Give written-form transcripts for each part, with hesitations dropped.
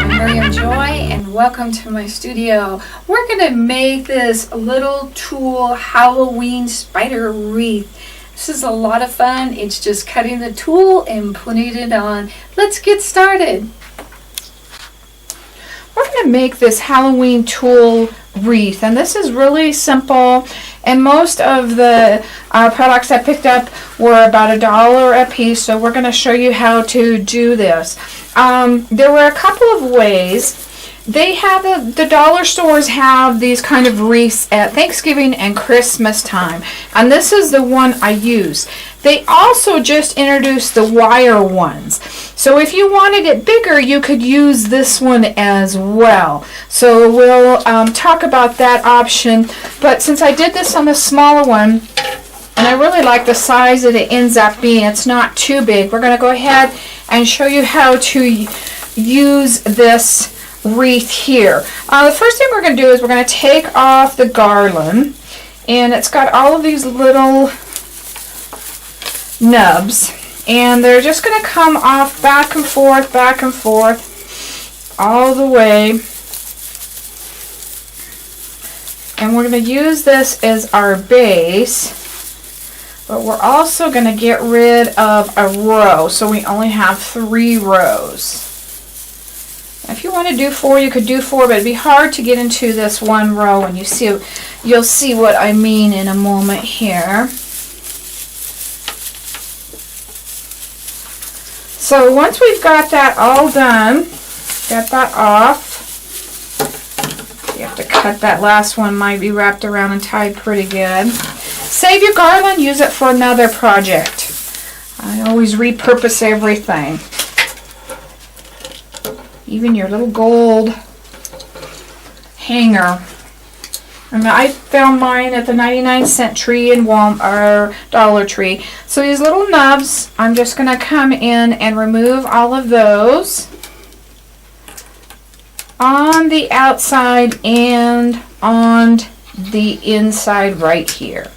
Miriam Joy, and welcome to my studio. We're going to make this little tulle Halloween spider wreath. This is a lot of fun. It's just cutting the tulle and putting it on. Let's get started. We're going to make this Halloween tulle wreath, and this is really simple, and most of the products I picked up were about $1 a piece, so we're going to show you how to do this. There were a couple of ways. They have the dollar stores have these kind of wreaths at Thanksgiving and Christmas time, and this is the one I use. They also just introduced the wire ones, so if you wanted it bigger, you could use this one as well. So we'll talk about that option, but since I did this on the smaller one, and I really like the size that it ends up being, it's not too big, we're going to go ahead and show you how to use this wreath here. The first thing we're going to do is we're going to take off the garland, and it's got all of these little nubs, and they're just going to come off back and forth all the way, and we're going to use this as our base, but we're also going to get rid of a row, so we only have 3 rows. If you want to do 4, you could do 4, but it'd be hard to get into this one row, and you'll see what I mean in a moment here. So once we've got that all done, get that off. You have to cut that last one, might be wrapped around and tied pretty good. Save your garland, use it for another project. I always repurpose everything. Even your little gold hanger. And I found mine at the 99-cent tree in Walmart or Dollar Tree. So these little nubs, I'm just going to come in and remove all of those on the outside and on the inside right here.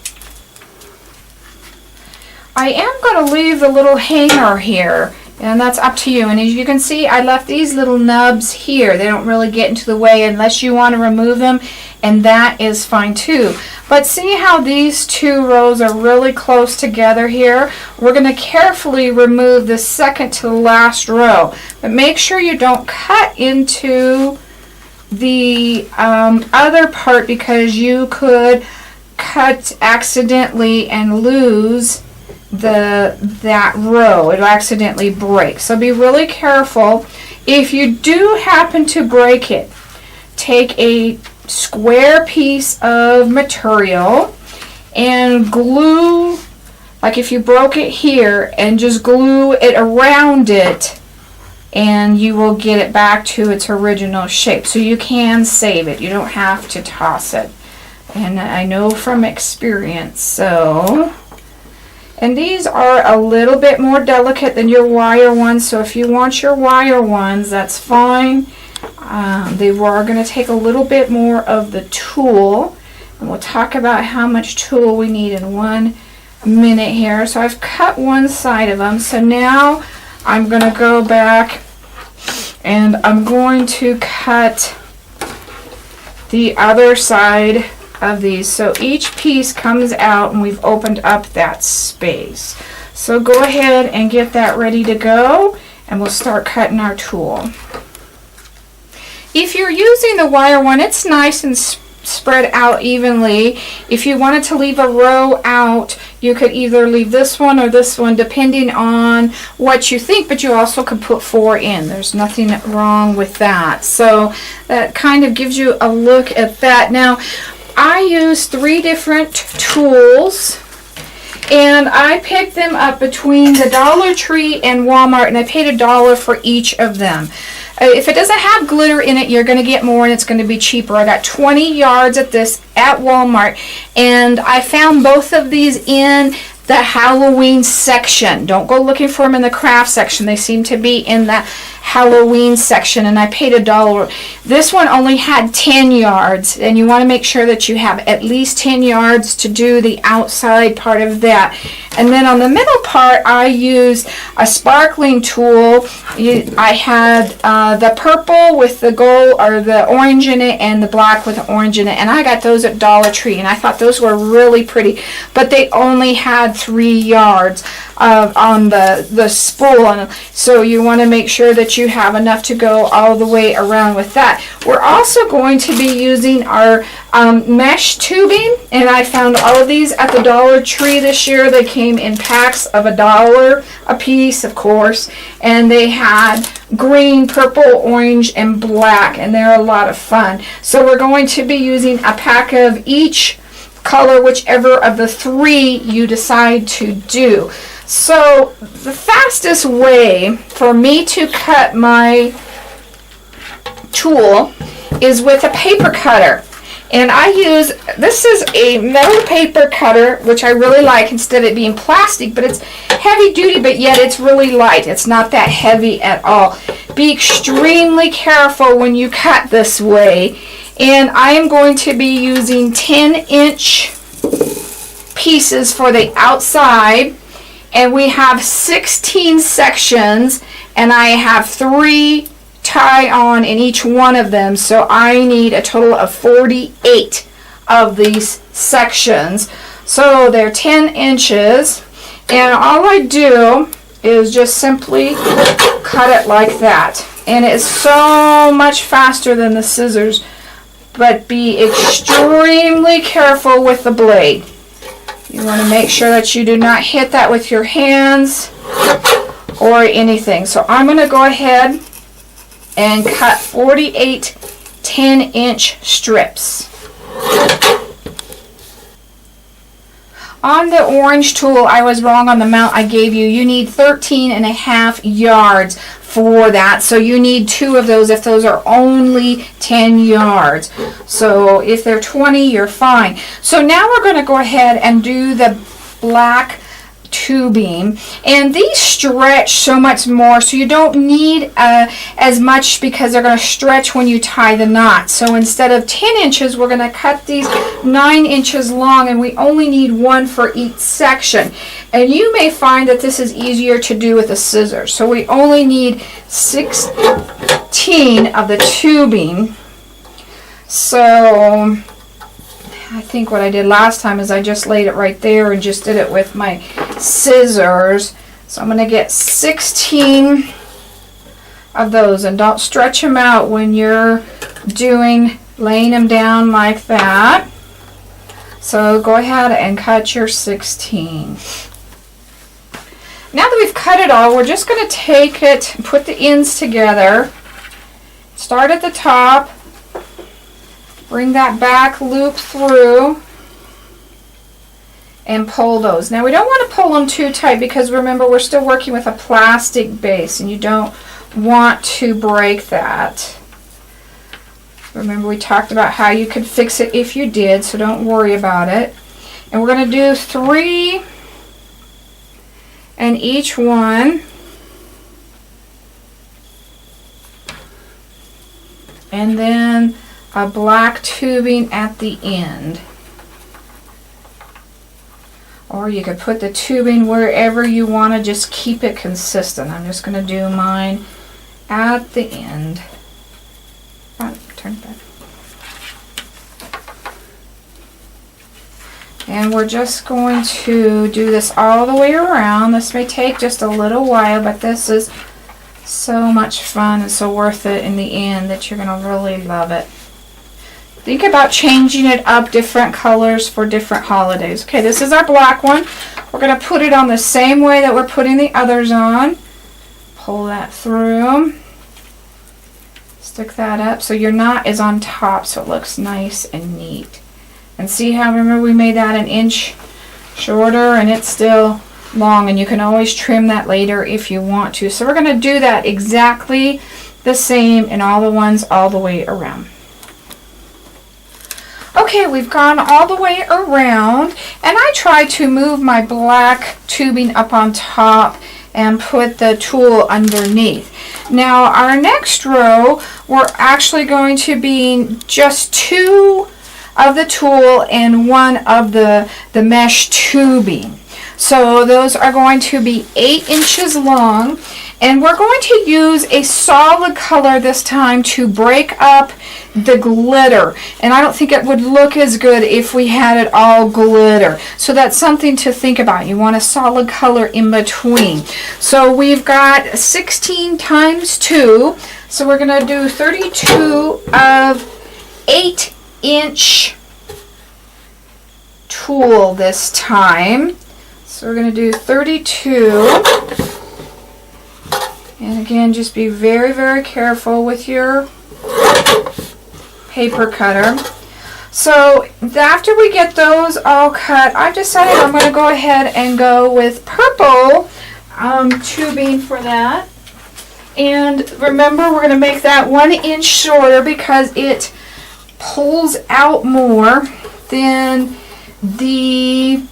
I am going to leave the little hanger here, and that's up to you. And as you can see, I left these little nubs here. They don't really get into the way unless you want to remove them, and that is fine too. But see how these 2 rows are really close together here? We're going to carefully remove the second to the last row, but make sure you don't cut into the other part, because you could cut accidentally and lose that row. It'll accidentally break, so be really careful. If you do happen to break it, take a square piece of material and glue, like if you broke it here, and just glue it around it, and you will get it back to its original shape. So you can save it, you don't have to toss it, and I know from experience. So, and these are a little bit more delicate than your wire ones, so if you want your wire ones, that's fine. They are going to take a little bit more of the tulle, and we'll talk about how much tulle we need in 1 minute here. So I've cut one side of them, so now I'm going to go back and I'm going to cut the other side of these. So each piece comes out and we've opened up that space. So go ahead and get that ready to go, and we'll start cutting our tool. If you're using the wire one, it's nice and spread out evenly. If you wanted to leave a row out, you could either leave this one or this one, depending on what you think, but you also could put 4 in. There's nothing wrong with that. So that kind of gives you a look at that. Now, I use 3 different tools, and I picked them up between the Dollar Tree and Walmart, and I paid $1 for each of them. If it doesn't have glitter in it, you're going to get more and it's going to be cheaper. I got 20 yards of this at Walmart, and I found both of these in the Halloween section. Don't go looking for them in the craft section. They seem to be in the Halloween section, and I paid $1. This one only had 10 yards, and you want to make sure that you have at least 10 yards to do the outside part of that. And then on the middle part, I used a sparkling tool. I had the purple with the gold or the orange in it, and the black with the orange in it, and I got those at Dollar Tree, and I thought those were really pretty, but they only had 3 yards on the spool, and so you want to make sure that you have enough to go all the way around with that. We're also going to be using our mesh tubing, and I found all of these at the Dollar Tree this year. They came in packs of $1 a piece, of course, and they had green, purple, orange, and black, and they're a lot of fun. So we're going to be using a pack of each color, whichever of the 3 you decide to do. So the fastest way for me to cut my tool is with a paper cutter. And I use, this is a metal paper cutter, which I really like instead of it being plastic, but it's heavy duty, but yet it's really light. It's not that heavy at all. Be extremely careful when you cut this way. And I am going to be using 10-inch pieces for the outside, and we have 16 sections, and I have 3 tie on in each one of them, so I need a total of 48 of these sections. So they're 10 inches, and all I do is just simply cut it like that, and it's so much faster than the scissors, but be extremely careful with the blade. You want to make sure that you do not hit that with your hands or anything. So I'm going to go ahead and cut 48 10-inch strips. On the orange tool, I was wrong on the amount I gave you. You need 13.5 yards for that. So you need 2 of those if those are only 10 yards. So if they're 20, you're fine. So now we're going to go ahead and do the black tubing, and these stretch so much more, so you don't need as much because they're going to stretch when you tie the knot. So instead of 10 inches, we're going to cut these 9 inches long, and we only need 1 for each section. And you may find that this is easier to do with a scissor. So we only need 16 of the tubing. So I think what I did last time is I just laid it right there and just did it with my scissors. So I'm going to get 16 of those, and don't stretch them out when you're laying them down like that. So go ahead and cut your 16. Now that we've cut it all, we're just going to take it and put the ends together. Start at the top. Bring that back loop through and pull those. Now we don't want to pull them too tight because remember we're still working with a plastic base and you don't want to break that. Remember we talked about how you could fix it if you did, so don't worry about it. And we're going to do 3 in each one. And then a black tubing at the end. Or you could put the tubing wherever you want to, just keep it consistent. I'm just going to do mine at the end. Turn it back. And we're just going to do this all the way around. This may take just a little while, but this is so much fun and so worth it in the end that you're going to really love it. Think about changing it up, different colors for different holidays. Okay, this is our black one. We're going to put it on the same way that we're putting the others on. Pull that through. Stick that up so your knot is on top so it looks nice and neat. And see how, remember we made that 1 inch shorter and it's still long, and you can always trim that later if you want to. So we're going to do that exactly the same in all the ones all the way around. Okay, we've gone all the way around, and I tried to move my black tubing up on top and put the tulle underneath. Now our next row, we're actually going to be just 2 of the tulle and 1 of the mesh tubing. So those are going to be 8 inches long, and we're going to use a solid color this time to break up the glitter. And I don't think it would look as good if we had it all glitter. So that's something to think about. You want a solid color in between. So we've got 16 times 2. So we're going to do 32 of 8-inch tulle this time. So we're going to do 32. And again, just be very, very careful with your paper cutter. So after we get those all cut, I've decided I'm going to go ahead and go with purple tubing for that. And remember, we're going to make that 1 inch shorter because it pulls out more than the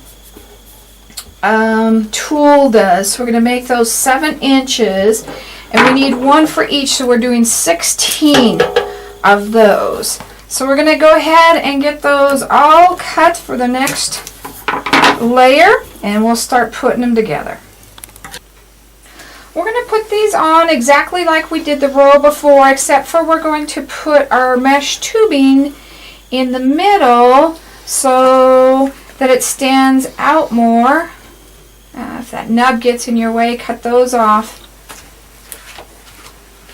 tulle does. So we're going to make those 7 inches, and we need 1 for each, so we're doing 16 of those. So we're going to go ahead and get those all cut for the next layer, and we'll start putting them together. We're going to put these on exactly like we did the row before, except for we're going to put our mesh tubing in the middle so that it stands out more. If that nub gets in your way, cut those off.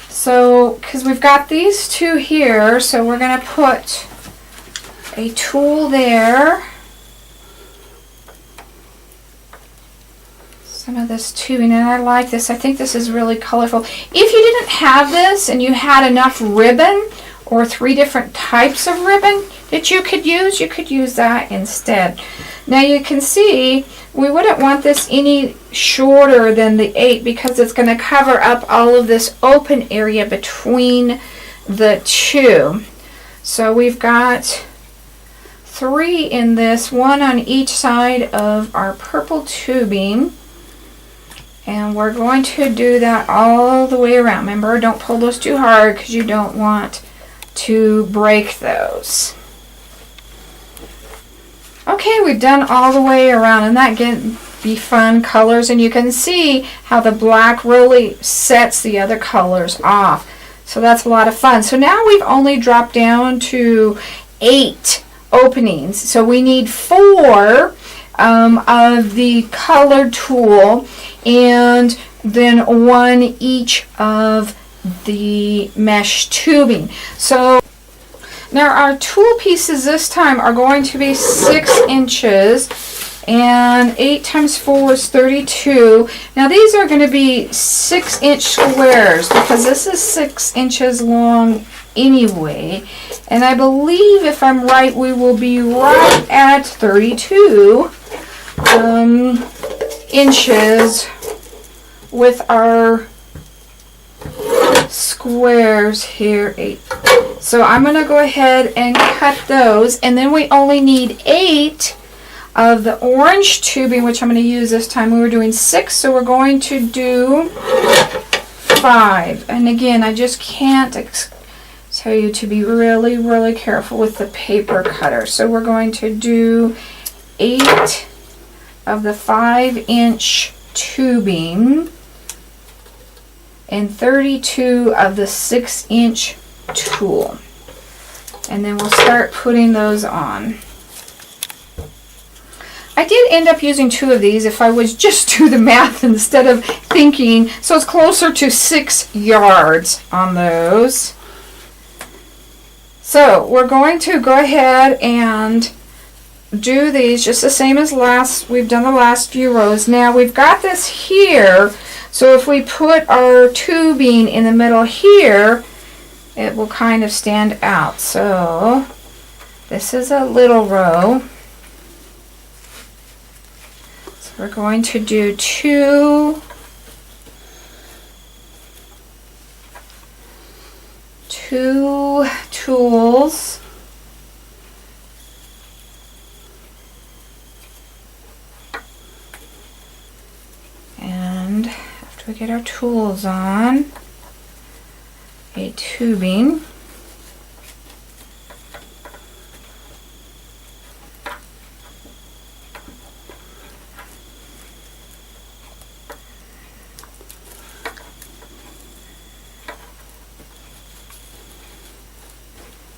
So, because we've got these 2 here, so we're going to put a tulle there. Some of this tubing, and I like this. I think this is really colorful. If you didn't have this and you had enough ribbon or 3 different types of ribbon that you could use that instead. Now you can see we wouldn't want this any shorter than the 8 because it's going to cover up all of this open area between the 2. So we've got 3 in this, 1 on each side of our purple tubing. And we're going to do that all the way around. Remember, don't pull those too hard because you don't want to break those. Okay, we've done all the way around, and that can be fun colors, and you can see how the black really sets the other colors off. So that's a lot of fun. So now we've only dropped down to 8 openings. So we need 4 of the colored tulle, and then 1 each of the mesh tubing. So now our tulle pieces this time are going to be 6 inches, and 8 times 4 is 32. Now these are going to be 6-inch squares because this is 6 inches long anyway. And I believe, if I'm right, we will be right at 32 inches with our squares here. 8. So I'm going to go ahead and cut those, and then we only need 8 of the orange tubing, which I'm going to use this time. We were doing 6, so we're going to do 5. And again, I just can't tell you to be really, really careful with the paper cutter. So we're going to do 8 of the 5-inch tubing and 32 of the 6-inch tulle. And then we'll start putting those on. I did end up using 2 of these if I was just do the math instead of thinking. So it's closer to 6 yards on those. So we're going to go ahead and do these just the same as we've done the last few rows. Now we've got this here, so if we put our tubing in the middle here, it will kind of stand out. So this is a little row. So we're going to do 2 tools. And after we get our tools on, a tubing.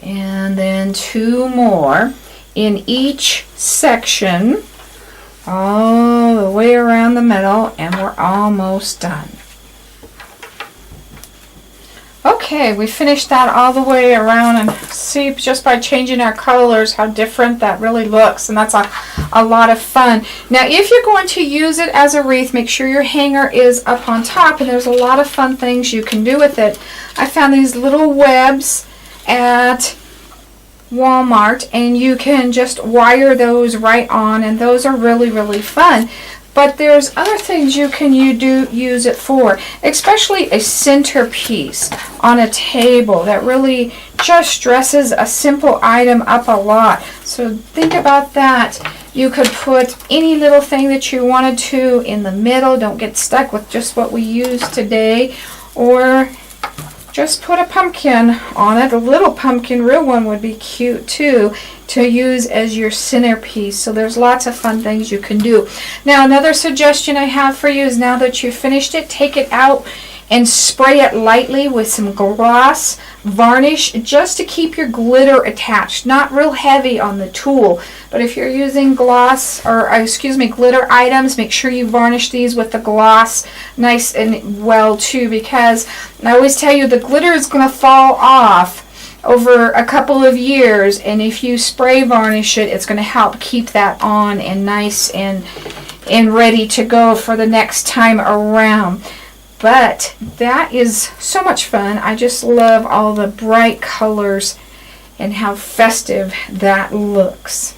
And then 2 more in each section, all the way around the middle, and we're almost done. Okay, we finished that all the way around, and see just by changing our colors how different that really looks, and that's a lot of fun. Now if you're going to use it as a wreath, make sure your hanger is up on top, and there's a lot of fun things you can do with it. I found these little webs at Walmart, and you can just wire those right on, and those are really, really fun. But there's other things you can use it for, especially a centerpiece on a table that really just dresses a simple item up a lot. So think about that. You could put any little thing that you wanted to in the middle. Don't get stuck with just what we use today, or just put a pumpkin on it. A little pumpkin, real one, would be cute too, to use as your centerpiece. So there's lots of fun things you can do. Now another suggestion I have for you is, now that you've finished it, take it out and spray it lightly with some gloss varnish, just to keep your glitter attached. Not real heavy on the tool, but if you're using glitter items, make sure you varnish these with the gloss nice and well too, because I always tell you the glitter is going to fall off over a couple of years, and if you spray varnish it, it's going to help keep that on and nice and ready to go for the next time around. But that is so much fun. I just love all the bright colors and how festive that looks.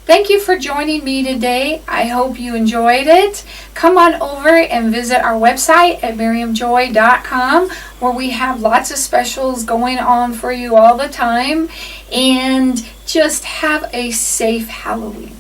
Thank you for joining me today. I hope you enjoyed it. Come on over and visit our website at miriamjoy.com, where we have lots of specials going on for you all the time. And just have a safe Halloween.